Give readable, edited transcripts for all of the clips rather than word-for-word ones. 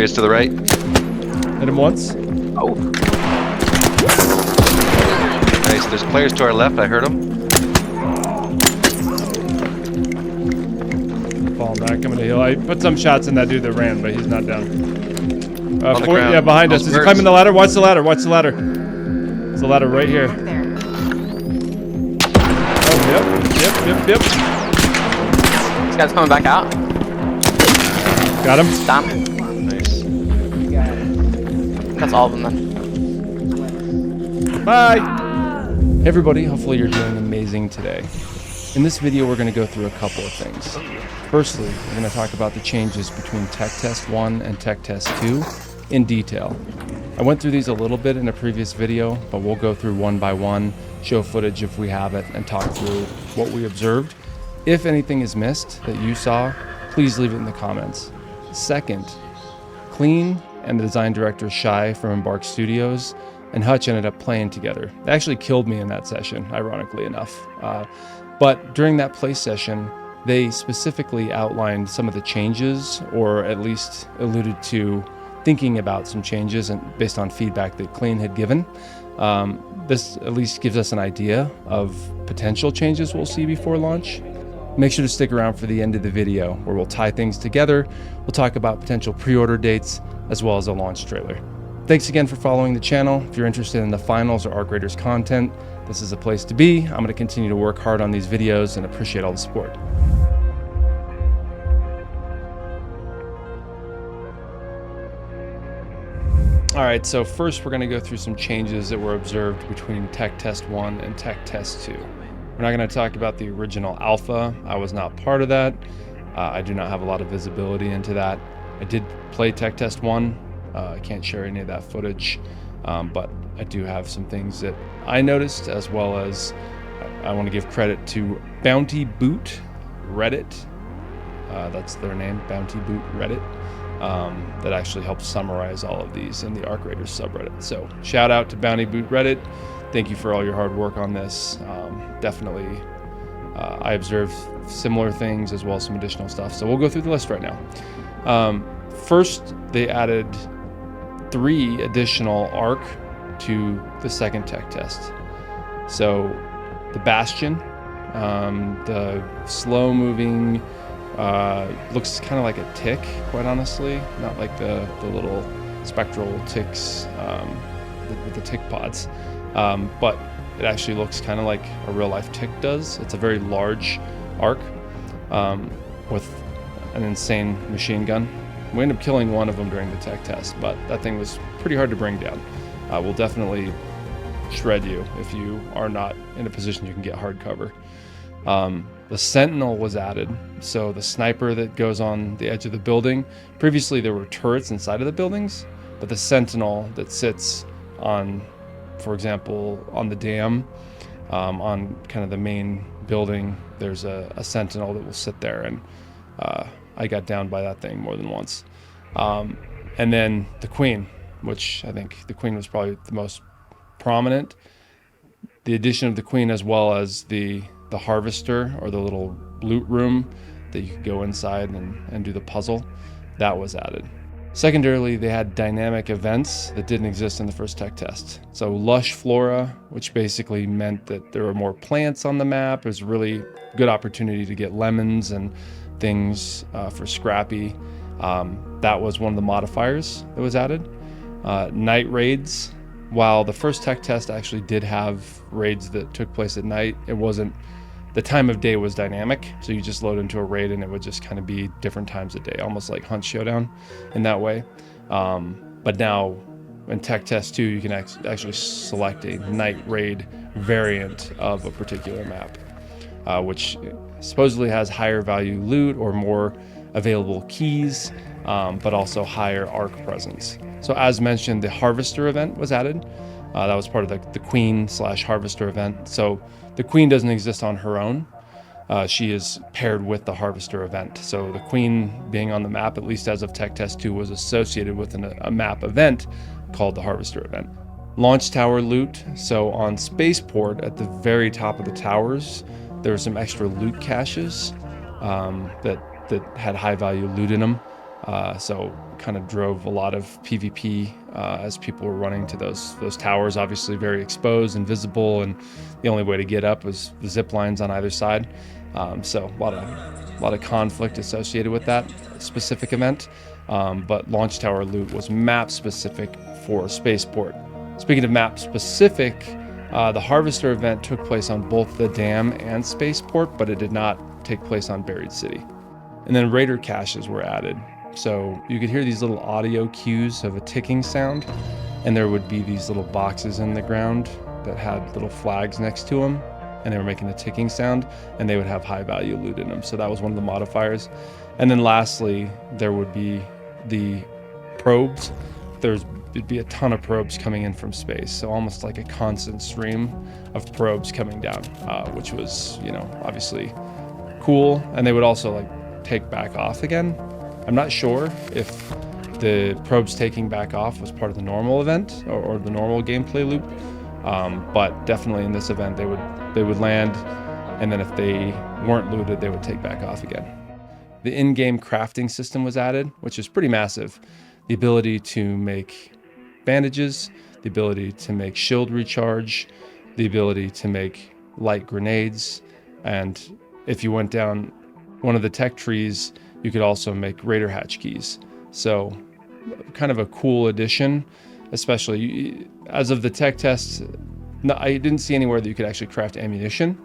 Patriots to the right. Hit him once. Oh. Nice. There's players to our left. I heard them. Falling back, coming to heal. I put some shots in that dude that ran, but he's not down. On the ground. Yeah, behind us. Is he climbing the ladder? Watch the ladder. Watch the ladder. There's a ladder right here. Oh, yep. This guy's coming back out. Got him. Damn. Nice. That's all of them then. Bye. Hey everybody, hopefully you're doing amazing today. In this video, we're going to go through a couple of things. Firstly, we're going to talk about the changes between Tech Test 1 and Tech Test 2 in detail. I went through these a little bit in a previous video, but we'll go through one by one, show footage if we have it, and talk through what we observed. If anything is missed that you saw, please leave it in the comments. Second, Klean and the design director Shai from Embark Studios and Hutch ended up playing together. They actually killed me in that session, ironically enough. But during that play session, they specifically outlined some of the changes, or at least alluded to thinking about some changes and based on feedback that Klean had given. This at least gives us an idea of potential changes we'll see before launch. Make sure to stick around for the end of the video where we'll tie things together. We'll talk about potential pre-order dates as well as a launch trailer. Thanks again for following the channel. If you're interested in the finals or Arc Raiders content, this is a place to be. I'm going to continue to work hard on these videos and appreciate all the support. All right, so first we're going to go through some changes that were observed between Tech Test 1 and Tech Test 2. We're not going to talk about the original alpha. I was not part of that. I do not have a lot of visibility into that. I did play Tech Test 1. I can't share any of that footage, but I do have some things that I noticed, as well as I want to give credit to Bounty Boot Reddit. That's their name, Bounty Boot Reddit. That actually helps summarize all of these in the Arc Raiders subreddit. So shout out to Bounty Boot Reddit. Thank you for all your hard work on this. Definitely, I observed similar things as well as some additional stuff. So we'll go through the list right now. First, they added 3 additional arc to the second tech test. So the Bastion, the slow moving, looks kind of like a tick, quite honestly, not like the little spectral ticks with the tick pods, but it actually looks kind of like a real life tick does. It's a very large arc with an insane machine gun. We ended up killing one of them during the tech test, but that thing was pretty hard to bring down. We'll definitely shred you if you are not in a position you can get hard cover. The Sentinel was added, so the sniper that goes on the edge of the building. Previously there were turrets inside of the buildings, but the Sentinel that sits on, for example, on the dam, on kind of the main building, there's a Sentinel that will sit there, and I got downed by that thing more than once. And then the Queen, which I think the Queen was probably the most prominent. The addition of the Queen, as well as the harvester, or the little loot room that you could go inside and do the puzzle, that was added. Secondarily, they had dynamic events that didn't exist in the first tech test. So lush flora, which basically meant that there were more plants on the map. It was a really good opportunity to get lemons and things for Scrappy. That was one of the modifiers that was added. Night raids. While the first tech test actually did have raids that took place at night, it wasn't, the time of day was dynamic. So you just load into a raid and it would just kind of be different times of day, almost like Hunt Showdown in that way. But now in Tech Test 2, you can actually select a night raid variant of a particular map, which supposedly has higher value loot or more available keys, but also higher arc presence. So as mentioned, the Harvester event was added. That was part of the Queen/Harvester event. So the Queen doesn't exist on her own. She is paired with the Harvester event. So the Queen being on the map, at least as of Tech Test 2, was associated with a map event called the Harvester event. Launch tower loot. So on Spaceport, at the very top of the towers, there were some extra loot caches that had high value loot in them. So kind of drove a lot of PvP as people were running to those towers, obviously very exposed and visible, and the only way to get up was the zip lines on either side. So a lot of conflict associated with that specific event. But launch tower loot was map specific for Spaceport. Speaking of map specific, the Harvester event took place on both the Dam and Spaceport, but it did not take place on Buried City. And then Raider caches were added. So you could hear these little audio cues of a ticking sound, and there would be these little boxes in the ground that had little flags next to them, and they were making a ticking sound, and they would have high value loot in them. So that was one of the modifiers. And then lastly, there would be the probes. It'd be a ton of probes coming in from space, so almost like a constant stream of probes coming down, which was, obviously cool. And they would also like take back off again. I'm not sure if the probes taking back off was part of the normal event or the normal gameplay loop, but definitely in this event they would land, and then if they weren't looted, they would take back off again. The in-game crafting system was added, which is pretty massive. The ability to make bandages, the ability to make shield recharge, the ability to make light grenades, and if you went down one of the tech trees, you could also make Raider hatch keys. So kind of a cool addition, especially as of the tech test. I didn't see anywhere that you could actually craft ammunition.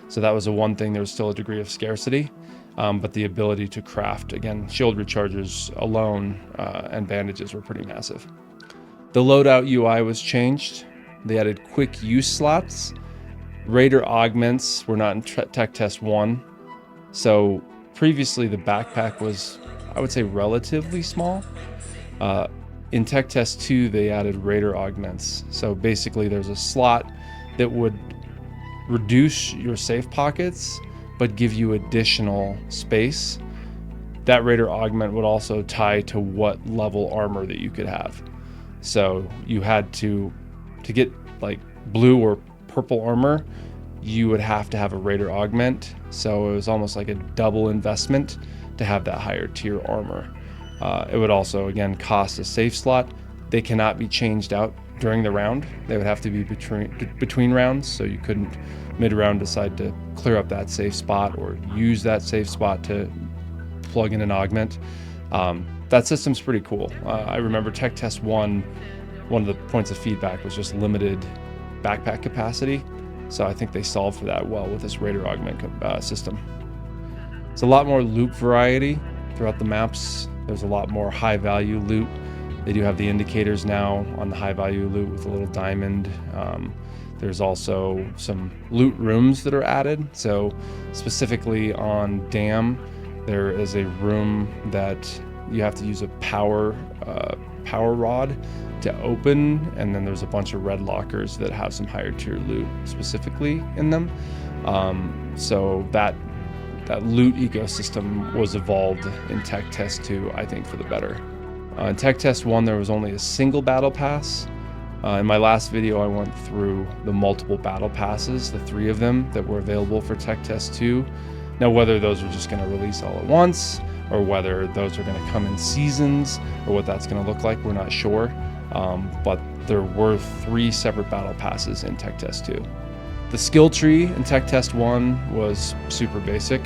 So that was the one thing. There was still a degree of scarcity, but the ability to craft, again, shield rechargers alone and bandages were pretty massive. The Loadout UI was changed. They added quick use slots. Raider augments were not in Tech Test 1. So previously the backpack was, I would say, relatively small. In Tech Test 2, they added Raider augments. So basically there's a slot that would reduce your safe pockets, but give you additional space. That Raider augment would also tie to what level armor that you could have. So you had to get like blue or purple armor, you would have to have a Raider augment. So it was almost like a double investment to have that higher tier armor. It would also, again, cost a safe slot. They cannot be changed out during the round. They would have to be between rounds, so you couldn't mid-round decide to clear up that safe spot or use that safe spot to plug in an augment. That system's pretty cool. I remember Tech Test 1, one of the points of feedback was just limited backpack capacity. So I think they solved for that well with this Raider augment system. It's a lot more loot variety throughout the maps. There's a lot more high value loot. They do have the indicators now on the high value loot with a little diamond. There's also some loot rooms that are added. So specifically on Dam, there is a room that you have to use a power rod to open, and then there's a bunch of red lockers that have some higher tier loot specifically in them. So that loot ecosystem was evolved in Tech Test 2, I think, for the better. In Tech Test 1, there was only a single battle pass. In my last video, I went through the multiple battle passes, the 3 of them that were available for Tech Test 2. Now, whether those are just going to release all at once, or whether those are going to come in seasons, or what that's going to look like, we're not sure. But there were 3 separate battle passes in Tech Test 2. The skill tree in Tech Test 1 was super basic.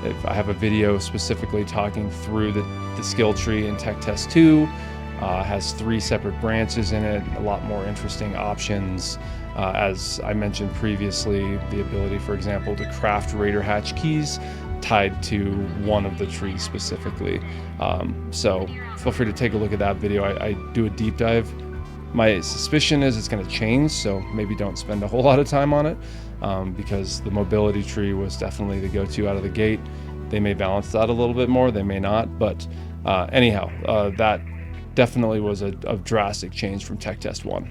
If I have a video specifically talking through the skill tree in Tech Test 2. Has 3 separate branches in it, a lot more interesting options. As I mentioned previously, the ability, for example, to craft Raider hatch keys tied to one of the trees specifically. So feel free to take a look at that video. I do a deep dive. My suspicion is it's going to change, so maybe don't spend a whole lot of time on it, because the mobility tree was definitely the go-to out of the gate. They may balance that a little bit more, they may not, but anyhow, that definitely was a drastic change from Tech Test 1.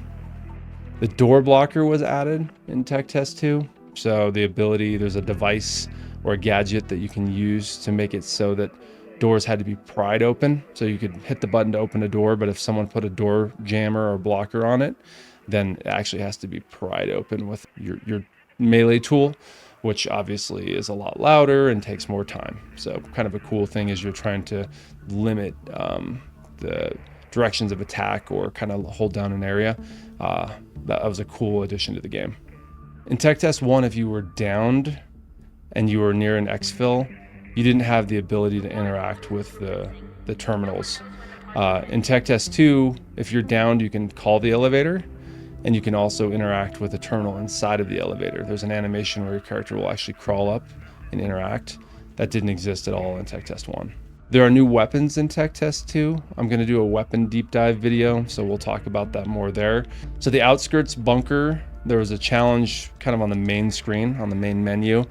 The door blocker was added in Tech Test 2. So the ability, there's a device or a gadget that you can use to make it so that doors had to be pried open. So you could hit the button to open a door, but if someone put a door jammer or blocker on it, then it actually has to be pried open with your melee tool, which obviously is a lot louder and takes more time. So kind of a cool thing is you're trying to limit the directions of attack or kind of hold down an area. That was a cool addition to the game. In Tech Test 1, if you were downed and you were near an exfil, you didn't have the ability to interact with the terminals. In Tech Test 2, if you're downed, you can call the elevator, and you can also interact with the terminal inside of the elevator. There's an animation where your character will actually crawl up and interact. That didn't exist at all in Tech Test 1. There are new weapons in Tech Test 2. I'm going to do a weapon deep dive video, so we'll talk about that more there. So the Outskirts bunker, there was a challenge kind of on the main screen, on the main menu,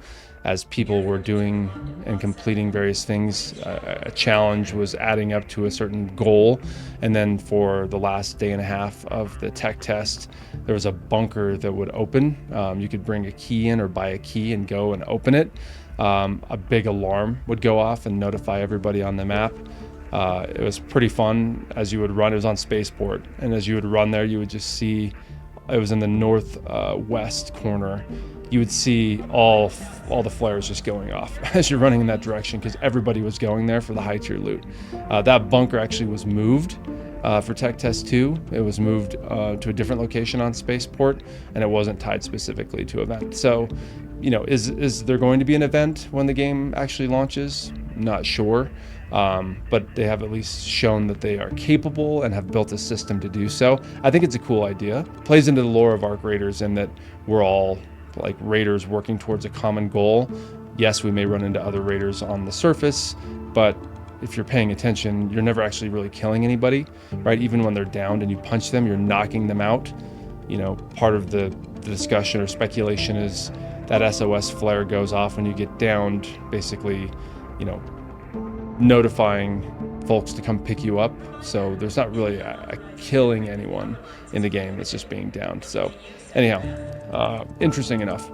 as people were doing and completing various things. A challenge was adding up to a certain goal. And then for the last day and a half of the tech test, there was a bunker that would open. You could bring a key in or buy a key and go and open it. A big alarm would go off and notify everybody on the map. It was pretty fun as you would run. It was on Spaceport. And as you would run there, you would just see, it was in the northwest corner. You would see all the flares just going off as you're running in that direction because everybody was going there for the high tier loot. That bunker actually was moved for Tech Test 2. It was moved to a different location on Spaceport, and it wasn't tied specifically to event. So, you know, is there going to be an event when the game actually launches? Not sure. But they have at least shown that they are capable and have built a system to do so. I think it's a cool idea. Plays into the lore of Arc Raiders in that we're all like raiders working towards a common goal. Yes, we may run into other raiders on the surface, but if you're paying attention, you're never actually really killing anybody, right? Even when they're downed and you punch them, you're knocking them out. You know, part of the discussion or speculation is that SOS flare goes off when you get downed, basically, you know, notifying folks to come pick you up. So there's not really a killing anyone in the game. It's just being downed. So anyhow, interesting enough.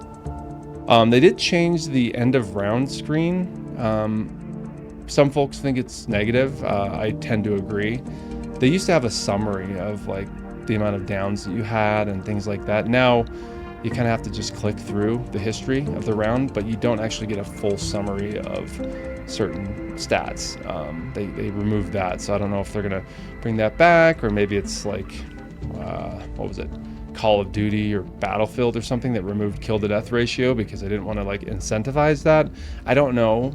They did change the end of round screen. Some folks think it's negative. I tend to agree. They used to have a summary of like the amount of downs that you had and things like that. Now you kind of have to just click through the history of the round, but you don't actually get a full summary of certain stats. They removed that, so I don't know if they're gonna bring that back, or maybe it's like, what was it? Call of Duty or Battlefield or something that removed kill to death ratio because they didn't want to like incentivize that. I don't know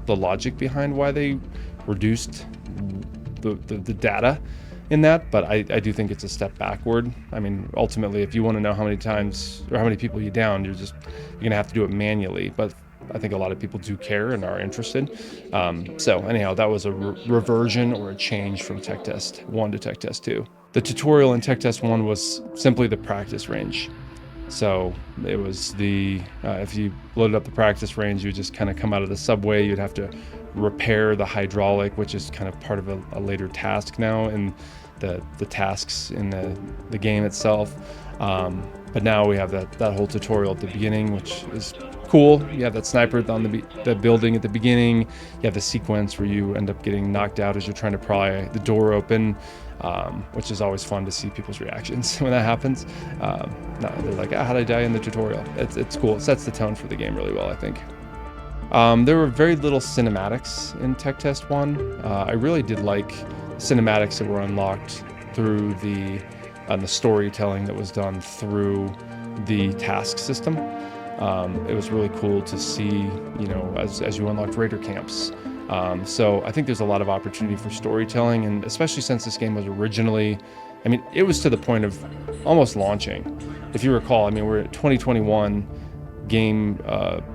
the logic behind why they reduced the data in that, but I do think it's a step backward. I mean, ultimately, if you want to know how many times or how many people you downed, you're gonna have to do it manually. But I think a lot of people do care and are interested. So anyhow, that was a reversion or a change from Tech Test 1 to Tech Test 2. The tutorial in Tech Test 1 was simply the practice range. So it was if you loaded up the practice range, you would just kind of come out of the subway. You'd have to repair the hydraulic, which is kind of part of a later task now in the tasks in the game itself. But now we have that whole tutorial at the beginning, which is cool. You have that sniper on the building at the beginning. You have the sequence where you end up getting knocked out as you're trying to pry the door open, which is always fun to see people's reactions when that happens. They're like, how did I die in the tutorial? It's cool. It sets the tone for the game really well, I think. There were very little cinematics in Tech Test 1. I really did like cinematics that were unlocked through the storytelling that was done through the task system. It was really cool to see, you know, as you unlocked raider camps. So I think there's a lot of opportunity for storytelling, and especially since this game was originally, I mean, it was to the point of almost launching. If you recall, I mean, we're at 2021 Game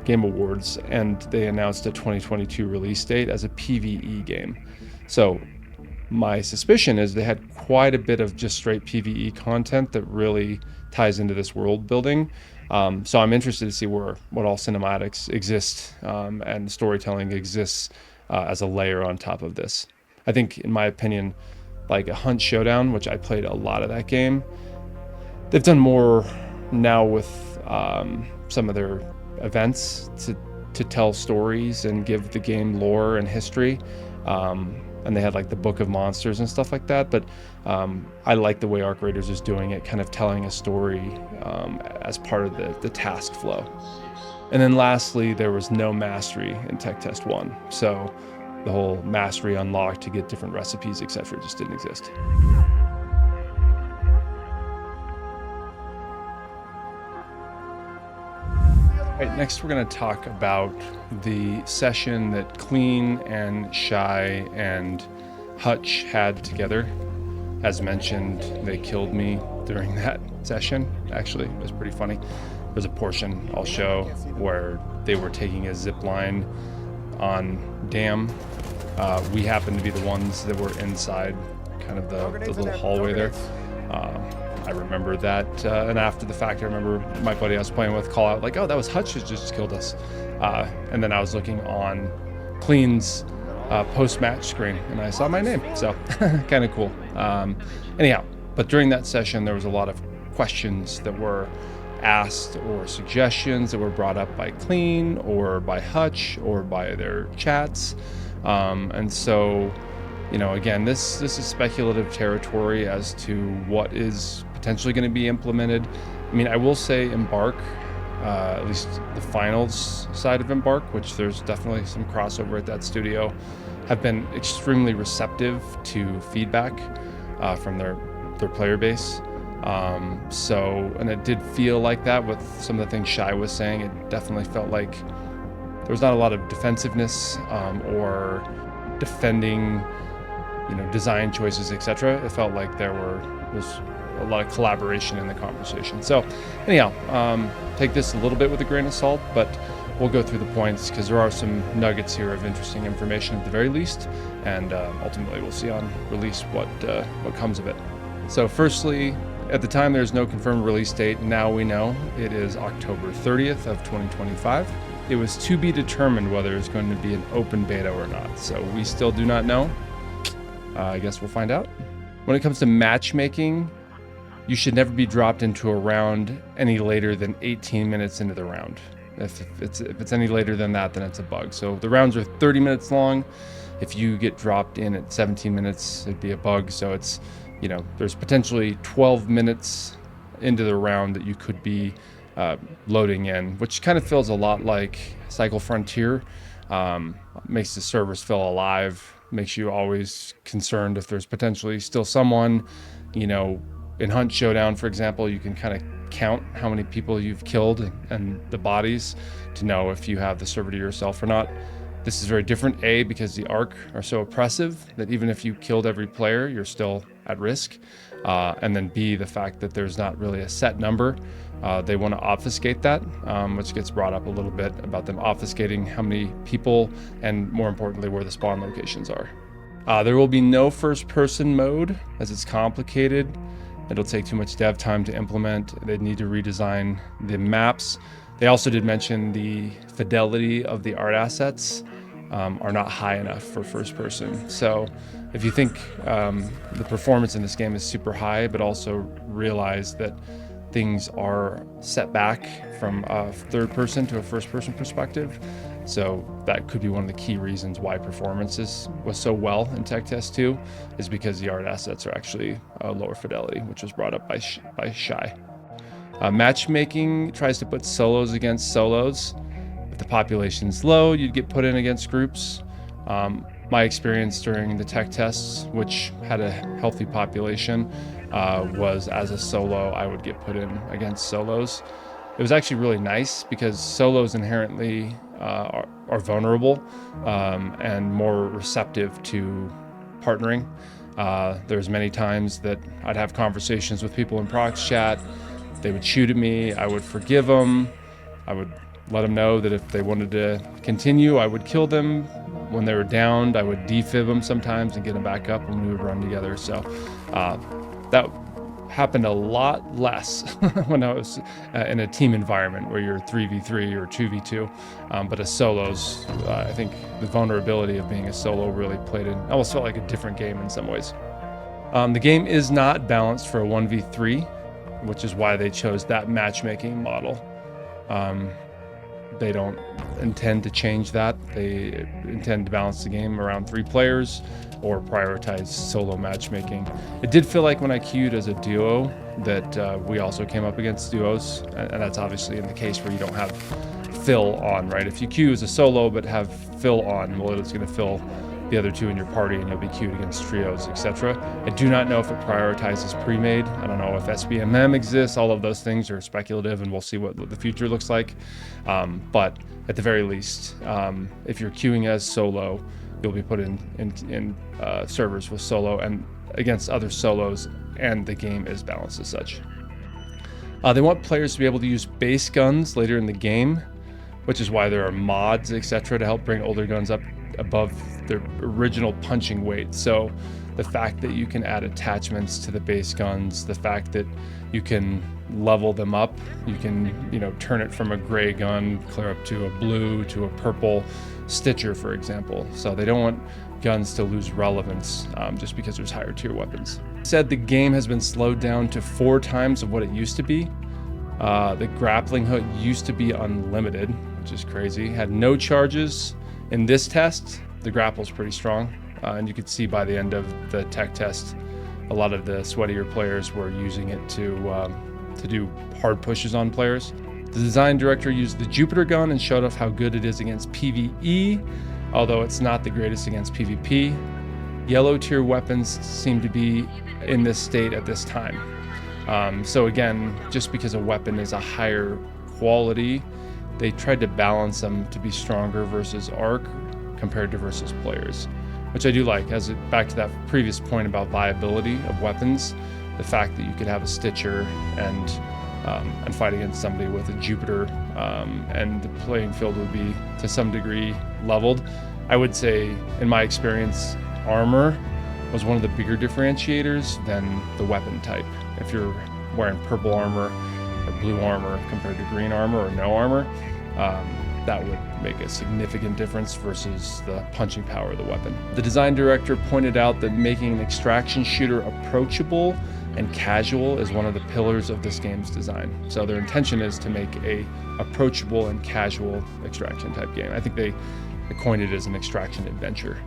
Awards, and they announced a 2022 release date as a PvE game. So my suspicion is they had quite a bit of just straight PvE content that really ties into this world building. So I'm interested to see what all cinematics exist and storytelling exists as a layer on top of this. I think, in my opinion, like a Hunt Showdown, which I played a lot of that game, they've done more now with some of their events to tell stories and give the game lore and history. And they had like the Book of Monsters and stuff like that. But I like the way Arc Raiders is doing it, kind of telling a story as part of the task flow. And then lastly, there was no mastery in Tech Test 1. So the whole mastery unlock to get different recipes, etc., just didn't exist. All right, next we're going to talk about the session that Klean and Shy and Hutch had together. As mentioned, they killed me during that session. Actually, it was pretty funny. There's a portion I'll show where they were taking a zip line on dam. We happened to be the ones that were inside kind of the little hallway there. I remember that, and after the fact, I remember my buddy I was playing with call out like, "Oh, that was Hutch who just killed us." And then I was looking on Klean's post-match screen, and I saw my name, so kind of cool. Anyhow, but during that session, there was a lot of questions that were asked or suggestions that were brought up by Klean or by Hutch or by their chats, and so, you know, again, this is speculative territory as to what is potentially going to be implemented. I mean, I will say Embark, at least the finals side of Embark, which there's definitely some crossover at that studio, have been extremely receptive to feedback from their player base. And it did feel like that with some of the things Shy was saying. It definitely felt like there was not a lot of defensiveness or defending, you know, design choices, etc. It felt like there was a lot of collaboration in the conversation. So anyhow, take this a little bit with a grain of salt, but we'll go through the points because there are some nuggets here of interesting information at the very least, and ultimately we'll see on release what comes of it. So firstly, at the time there's no confirmed release date. Now we know it is October 30th of 2025. It was to be determined whether it's going to be an open beta or not. So we still do not know. I guess we'll find out. When it comes to matchmaking, you should never be dropped into a round any later than 18 minutes into the round. If it's any later than that, then it's a bug. So the rounds are 30 minutes long. If you get dropped in at 17 minutes, it'd be a bug. So it's, you know, there's potentially 12 minutes into the round that you could be loading in, which kind of feels a lot like Cycle Frontier. Makes the servers feel alive, makes you always concerned if there's potentially still someone, you know. In Hunt Showdown, for example, you can kind of count how many people you've killed and the bodies to know if you have the server to yourself or not. This is very different, A, because the ARC are so oppressive that even if you killed every player, you're still at risk. And then B, the fact that there's not really a set number. They want to obfuscate that, which gets brought up a little bit about them obfuscating how many people and, more importantly, where the spawn locations are. There will be no first-person mode, as it's complicated. It'll take too much dev time to implement. They need to redesign the maps. They also did mention the fidelity of the art assets are not high enough for first person. So if you think the performance in this game is super high, but also realize that things are set back from a third person to a first person perspective. So that could be one of the key reasons why performance was so well in Tech Test 2, is because the art assets are actually lower fidelity, which was brought up by Shy. Matchmaking tries to put solos against solos. If the population's low, you'd get put in against groups. My experience during the tech tests, which had a healthy population, was as a solo, I would get put in against solos. It was actually really nice because solos inherently are vulnerable and more receptive to partnering. There's many times that I'd have conversations with people in prox chat. They would shoot at me. I would forgive them. I would let them know that if they wanted to continue, I would kill them. When they were downed, I would defib them sometimes and get them back up, and we would run together. So that happened a lot less when I was in a team environment where you're 3v3 or 2v2. But as solos, I think the vulnerability of being a solo really played in, almost felt like a different game in some ways. The game is not balanced for a 1v3, which is why they chose that matchmaking model. They don't intend to change that. They intend to balance the game around 3 players or prioritize solo matchmaking. It did feel like when I queued as a duo that we also came up against duos, and that's obviously in the case where you don't have fill on, right? If you queue as a solo but have fill on, well, it's going to fill the other 2 in your party and you'll be queued against trios, etc. I do not know if it prioritizes pre-made. I don't know if SBMM exists. All of those things are speculative, and we'll see what the future looks like. But at the very least, if you're queuing as solo, you'll be put in servers with solo and against other solos, and the game is balanced as such. They want players to be able to use base guns later in the game, which is why there are mods, etc., to help bring older guns up above their original punching weight. So the fact that you can add attachments to the base guns, the fact that you can level them up, you can, turn it from a gray gun clear up to a blue to a purple Stitcher, for example. So they don't want guns to lose relevance just because there's higher tier weapons. Said the game has been slowed down to 4 times of what it used to be. The grappling hook used to be unlimited, which is crazy. Had no charges. In this test, the grapple's pretty strong, and you could see by the end of the tech test, a lot of the sweatier players were using it to do hard pushes on players. The design director used the Jupiter gun and showed off how good it is against PvE, although it's not the greatest against PvP. Yellow tier weapons seem to be in this state at this time. So again, just because a weapon is a higher quality, they tried to balance them to be stronger versus arc compared to versus players, which I do like. Back to that previous point about viability of weapons, the fact that you could have a Stitcher and fight against somebody with a Jupiter, and the playing field would be to some degree leveled. I would say, in my experience, armor was one of the bigger differentiators than the weapon type. If you're wearing purple armor or blue armor compared to green armor or no armor, that would make a significant difference versus the punching power of the weapon. The design director pointed out that making an extraction shooter approachable and casual is one of the pillars of this game's design. So their intention is to make a approachable and casual extraction type game. I think they coined it as an extraction adventure.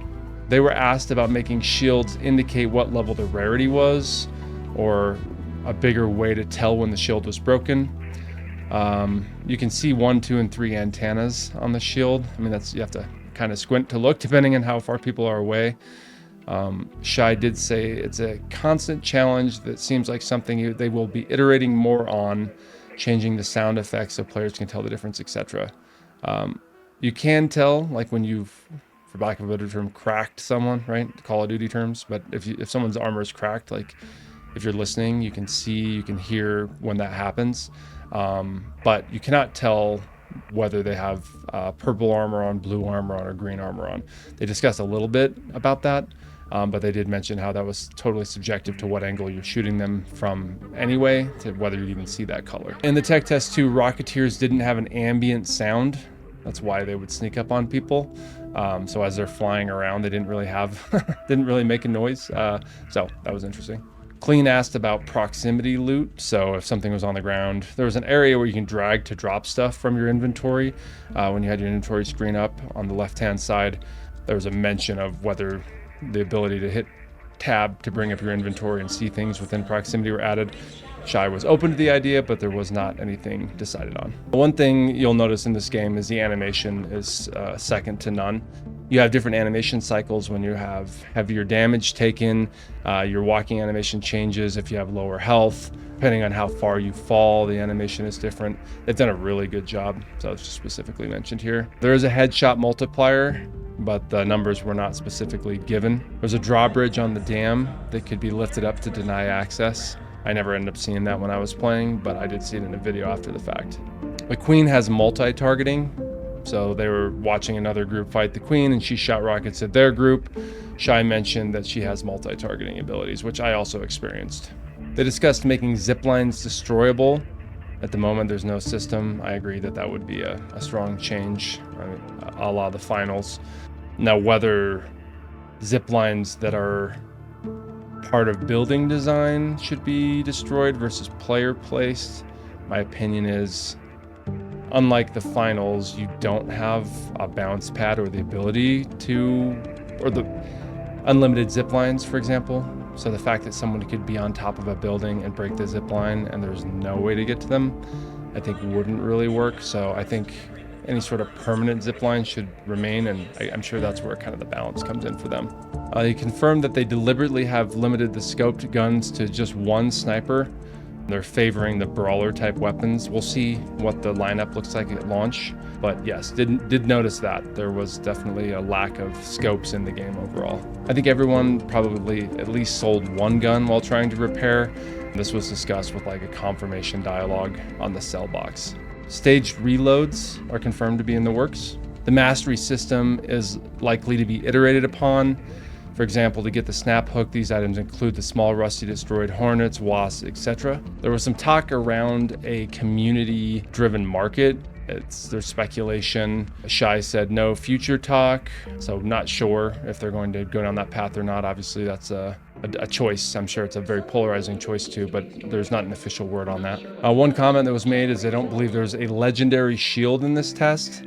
They were asked about making shields indicate what level the rarity was, or a bigger way to tell when the shield was broken. You can see 1, 2, and 3 antennas on the shield. I mean, you have to kind of squint to look depending on how far people are away. Shai did say it's a constant challenge that seems like something they will be iterating more on, changing the sound effects so players can tell the difference, etc. You can tell, like when you've, for lack of a better term, cracked someone, right? Call of Duty terms. But if someone's armor is cracked, like if you're listening, you can see, you can hear when that happens. But you cannot tell whether they have purple armor on, blue armor on, or green armor on. They discussed a little bit about that, but they did mention how that was totally subjective to what angle you're shooting them from anyway, to whether you even see that color. In the tech test too, Rocketeers didn't have an ambient sound. That's why they would sneak up on people. So as they're flying around, they didn't really make a noise. So that was interesting. Klean asked about proximity loot. So if something was on the ground, there was an area where you can drag to drop stuff from your inventory. When you had your inventory screen up on the left-hand side, there was a mention of whether the ability to hit tab to bring up your inventory and see things within proximity were added. Shai was open to the idea, but there was not anything decided on. One thing you'll notice in this game is the animation is second to none. You have different animation cycles when you have heavier damage taken. Your walking animation changes if you have lower health. Depending on how far you fall, the animation is different. They've done a really good job, so it's just specifically mentioned here. There is a headshot multiplier, but the numbers were not specifically given. There's a drawbridge on the dam that could be lifted up to deny access. I never ended up seeing that when I was playing, but I did see it in a video after the fact. The Queen has multi-targeting. So they were watching another group fight the Queen, and she shot rockets at their group. Shai mentioned that she has multi-targeting abilities, which I also experienced. They discussed making ziplines destroyable. At the moment, there's no system. I agree that that would be a strong change, a la the finals. Now, whether ziplines that are part of building design should be destroyed versus player placed, my opinion is, unlike the finals, you don't have a bounce pad or the ability to, or the unlimited zip lines, for example. So the fact that someone could be on top of a building and break the zip line and there's no way to get to them, I think wouldn't really work. So I think any sort of permanent zipline should remain, and I'm sure that's where kind of the balance comes in for them. He confirmed that they deliberately have limited the scoped guns to just one sniper. They're favoring the brawler type weapons. We'll see what the lineup looks like at launch, but yes, did notice that there was definitely a lack of scopes in the game overall. I think everyone probably at least sold one gun while trying to repair. This was discussed with like a confirmation dialogue on the cell box. Staged reloads are confirmed to be in the works. The mastery system is likely to be iterated upon. For example, to get the snap hook, these items include the small rusty destroyed hornets, wasps, etc. There was some talk around a community-driven market. There's speculation. Shy said no future talk, so not sure if they're going to go down that path or not. Obviously, that's a choice. I'm sure it's a very polarizing choice too, but there's not an official word on that. One comment that was made is they don't believe there's a legendary shield in this test.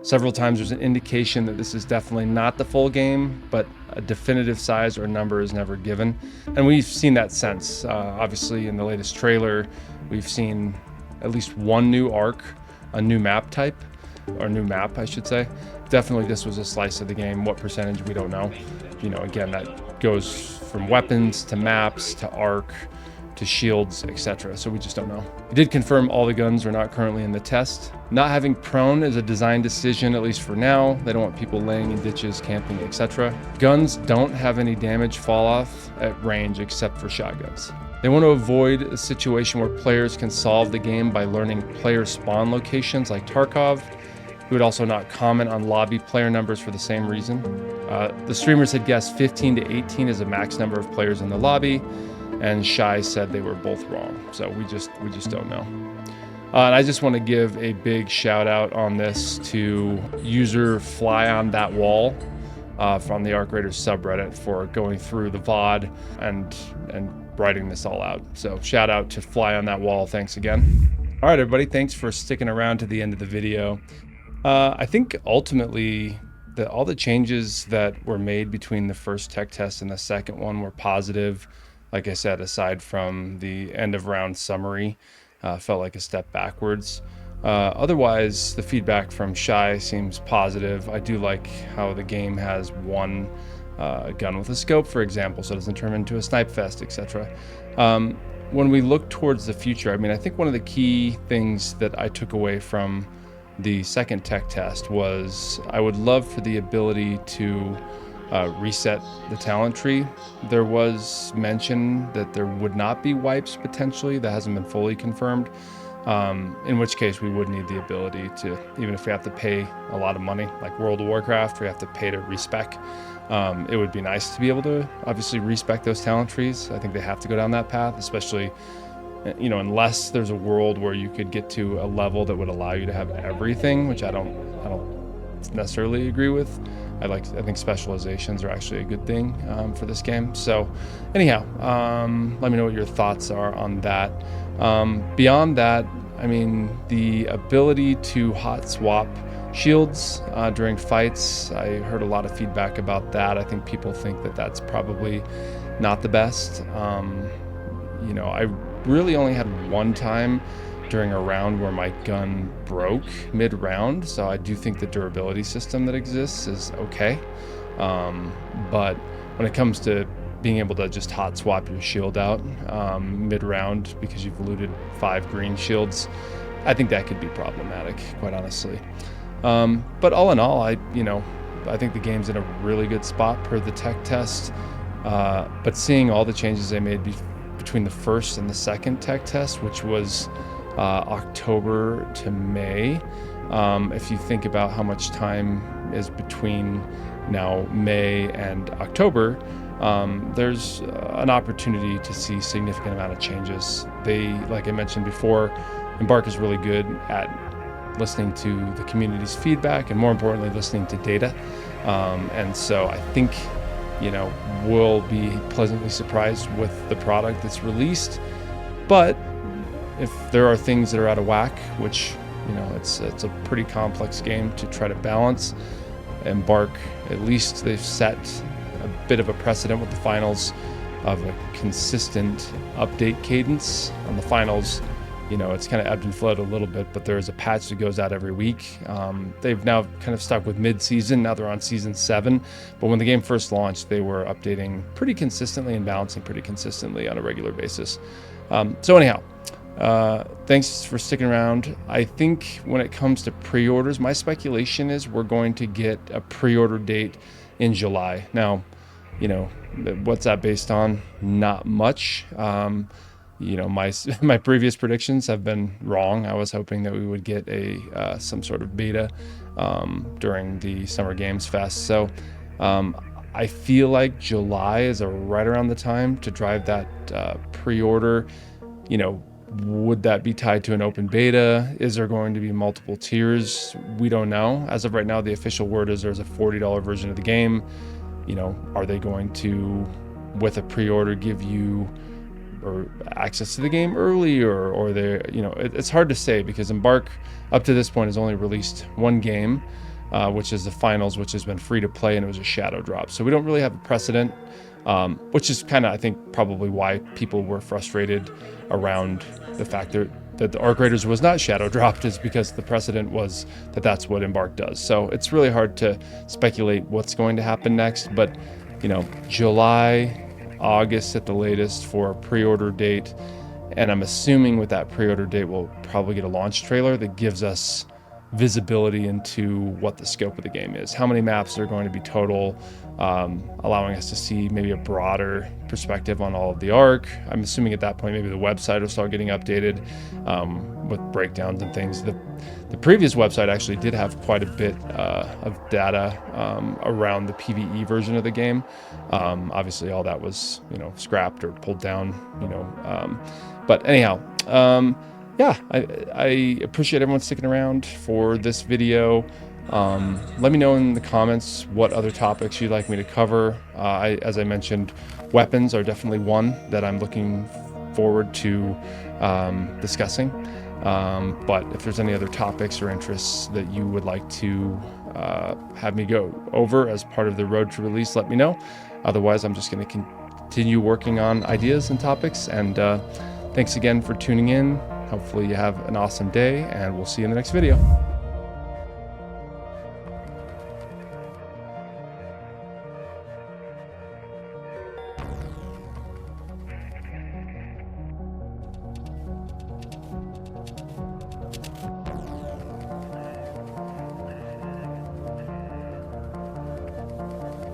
Several times there's an indication that this is definitely not the full game, but a definitive size or number is never given. And we've seen that since. Obviously, in the latest trailer, we've seen at least one new arc, a new map type, or new map, I should say. Definitely this was a slice of the game. What percentage, we don't know. You know, again, that goes from weapons to maps to arc to shields, etc. So we just don't know. It did confirm all the guns are not currently in the test. Not having prone is a design decision, at least for now. They don't want people laying in ditches, camping, etc. Guns don't have any damage fall off at range except for shotguns. They want to avoid a situation where players can solve the game by learning player spawn locations like Tarkov. He would also not comment on lobby player numbers for the same reason. The streamers had guessed 15 to 18 is a max number of players in the lobby, and Shy said they were both wrong. So we just don't know. And I just want to give a big shout out on this to user Fly on That Wall from the Arc Raiders subreddit for going through the VOD and writing this all out. So shout out to Fly on That Wall. Thanks again. All right, everybody. Thanks for sticking around to the end of the video. I think ultimately all the changes that were made between the first tech test and the second one were positive. Like I said, aside from the end of round summary, felt like a step backwards. Otherwise, the feedback from Shy seems positive. I do like how the game has one gun with a scope, for example, so it doesn't turn into a snipe fest, etc. When we look towards the future, I mean, I think one of the key things that I took away from the second tech test was I would love for the ability to reset the talent tree. There was mention that there would not be wipes potentially. That hasn't been fully confirmed. In which case we would need the ability to, even if we have to pay a lot of money, like World of Warcraft, we have to pay to respec. It would be nice to be able to obviously respec those talent trees. I think they have to go down that path, especially, you know, unless there's a world where you could get to a level that would allow you to have everything, which I don't necessarily agree with. I think specializations are actually a good thing for this game. So anyhow, let me know what your thoughts are on that. Beyond that, I mean, the ability to hot swap shields during fights, I heard a lot of feedback about that. I think people think that that's probably not the best. You know, I really only had one time during a round where my gun broke mid-round, so I do think the durability system that exists is okay. But when it comes to being able to just hot swap your shield out mid-round because you've looted 5 green shields, I think that could be problematic, quite honestly. But all in all, I think the game's in a really good spot per the tech test. But seeing all the changes they made between the first and the second tech test, which was October to May. If you think about how much time is between now May and October, there's an opportunity to see significant amount of changes. Like I mentioned before, Embark is really good at listening to the community's feedback and, more importantly, listening to data. And so I think, we'll be pleasantly surprised with the product that's released. But if there are things that are out of whack, which, it's a pretty complex game to try to balance, Embark, at least they've set a bit of a precedent with the finals of a consistent update cadence. On the finals, you know, it's kind of ebbed and flowed a little bit, but there's a patch that goes out every week. They've now kind of stuck with mid-season. Now they're on season 7, but when the game first launched, they were updating pretty consistently and balancing pretty consistently on a regular basis. So anyhow, thanks for sticking around. I think when it comes to pre-orders, my speculation is we're going to get a pre-order date in July. Now, you know, what's that based on? Not much. You know, my previous predictions have been wrong. I was hoping that we would get a some sort of beta during the Summer Games Fest. So I feel like July is right around the time to drive that pre-order. You know, would that be tied to an open beta? Is there going to be multiple tiers? We don't know. As of right now, the official word is there's a $40 version of the game. You know, are they going to, with a pre-order, give you or access to the game early, or they, you know, it's hard to say because Embark up to this point has only released one game, which is the finals, which has been free to play, and it was a shadow drop. So we don't really have a precedent, which is kind of, I think, probably why people were frustrated around the fact that the Arc Raiders was not shadow dropped, is because the precedent was that that's what Embark does. So it's really hard to speculate what's going to happen next, but you know, July, August at the latest for a pre-order date, and I'm assuming with that pre-order date we'll probably get a launch trailer that gives us visibility into what the scope of the game is, how many maps are going to be total, allowing us to see maybe a broader perspective on all of the Arc. I'm assuming at that point maybe the website will start getting updated with breakdowns and things. The previous website actually did have quite a bit of data around the PvE version of the game. Obviously all that was, you know, scrapped or pulled down, you know, but anyhow, yeah, I appreciate everyone sticking around for this video. Let me know in the comments what other topics you'd like me to cover. As I mentioned, weapons are definitely one that I'm looking forward to discussing. But if there's any other topics or interests that you would like to have me go over as part of the road to release, let me know. Otherwise, I'm just going to continue working on ideas and topics. And thanks again for tuning in. Hopefully you have an awesome day, and we'll see you in the next video.